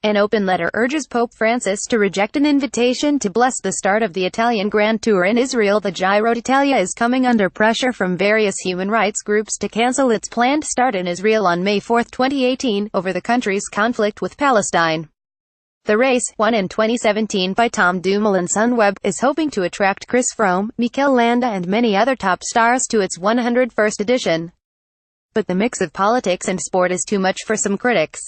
An open letter urges Pope Francis to reject an invitation to bless the start of the Italian Grand Tour in Israel. The Giro d'Italia is coming under pressure from various human rights groups to cancel its planned start in Israel on May 4, 2018, over the country's conflict with Palestine. The race, won in 2017 by Tom Dumoulin Sunweb, is hoping to attract Chris Froome, Mikel Landa and many other top stars to its 101st edition. But the mix of politics and sport is too much for some critics.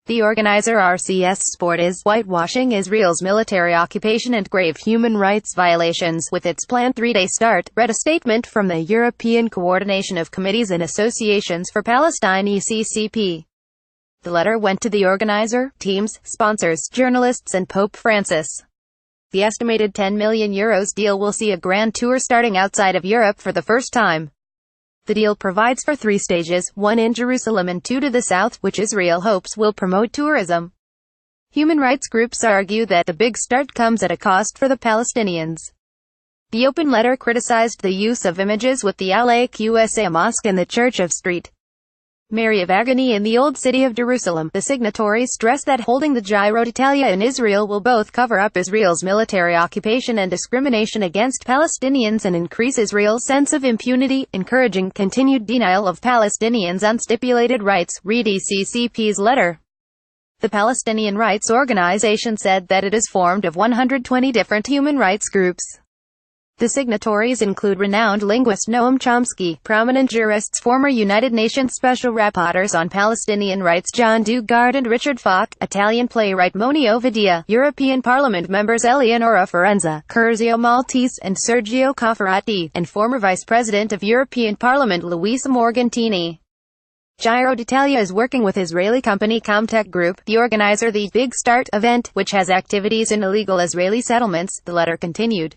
The organizer RCS Sport is whitewashing Israel's military occupation and grave human rights violations with its planned three-day start, read a statement from the European Coordination of Committees and Associations for Palestine (ECCP). The letter went to the organizer, teams, sponsors, journalists and Pope Francis. The estimated €10 million deal will see a Grand Tour starting outside of Europe for the first time. The deal provides for 3 stages, 1 in Jerusalem and 2 to the south, which Israel hopes will promote tourism. Human rights groups argue that the big start comes at a cost for the Palestinians. The open letter criticized the use of images with the Al-Aqsa Mosque and the Church of St. Mary of Agony in the Old City of Jerusalem. The signatories stress that holding the Giro d'Italia in Israel will both cover up Israel's military occupation and discrimination against Palestinians and increase Israel's sense of impunity, encouraging continued denial of Palestinians' unstipulated rights, read ECCP's letter. The Palestinian Rights Organization said that it is formed of 120 different human rights groups. The signatories include renowned linguist Noam Chomsky, prominent jurists, former United Nations Special Rapporteurs on Palestinian Rights John Dugard and Richard Falk, Italian playwright Moni Ovidia, European Parliament members Eleonora Forenza, Curzio Maltese and Sergio Cofferati, and former Vice President of European Parliament Luisa Morgantini. Giro d'Italia is working with Israeli company Comtech Group, the organizer of the Big Start event, which has activities in illegal Israeli settlements, the letter continued.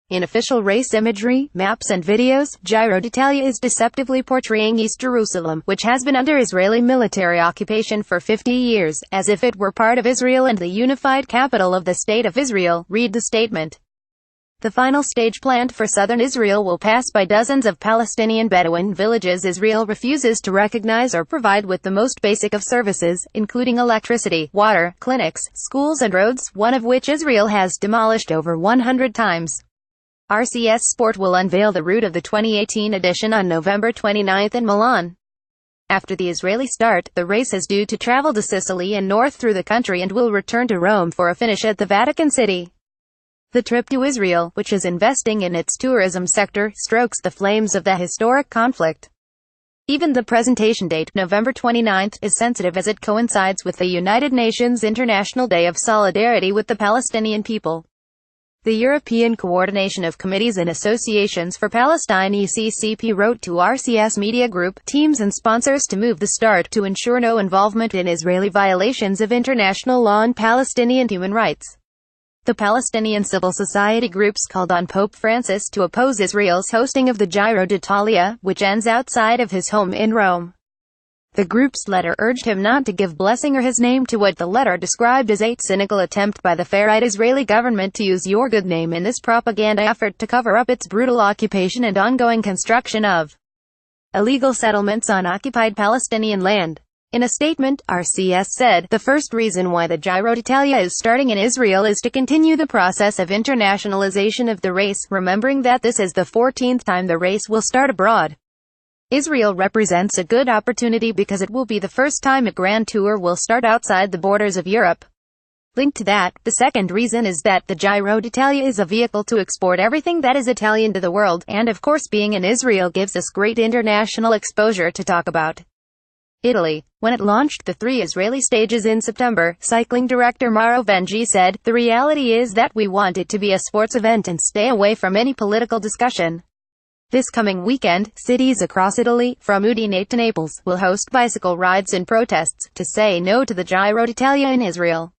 In official race imagery, maps and videos, Giro d'Italia is deceptively portraying East Jerusalem, which has been under Israeli military occupation for 50 years, as if it were part of Israel and the unified capital of the State of Israel, read the statement. The final stage planned for southern Israel will pass by dozens of Palestinian Bedouin villages Israel refuses to recognize or provide with the most basic of services, including electricity, water, clinics, schools and roads, one of which Israel has demolished over 100 times. RCS Sport will unveil the route of the 2018 edition on November 29 in Milan. After the Israeli start, the race is due to travel to Sicily and north through the country and will return to Rome for a finish at the Vatican City. The trip to Israel, which is investing in its tourism sector, stokes the flames of the historic conflict. Even the presentation date, November 29, is sensitive as it coincides with the United Nations International Day of Solidarity with the Palestinian people. The European Coordination of Committees and Associations for Palestine (ECCP) wrote to RCS Media Group, teams and sponsors to move the start to ensure no involvement in Israeli violations of international law and Palestinian human rights. The Palestinian civil society groups called on Pope Francis to oppose Israel's hosting of the Giro d'Italia, which ends outside of his home in Rome. The group's letter urged him not to give blessing or his name to what the letter described as a cynical attempt by the far-right Israeli government to use your good name in this propaganda effort to cover up its brutal occupation and ongoing construction of illegal settlements on occupied Palestinian land. In a statement, RCS said, the first reason why the Giro d'Italia is starting in Israel is to continue the process of internationalization of the race, remembering that this is the 14th time the race will start abroad. Israel represents a good opportunity because it will be the first time a Grand Tour will start outside the borders of Europe. Linked to that, the second reason is that the Giro d'Italia is a vehicle to export everything that is Italian to the world, and of course being in Israel gives us great international exposure to talk about. Italy. When it launched the 3 Israeli stages in September, cycling director Mauro Vengi said, the reality is that we want it to be a sports event and stay away from any political discussion. This coming weekend, cities across Italy, from Udine to Naples, will host bicycle rides and protests to say no to the Giro d'Italia in Israel.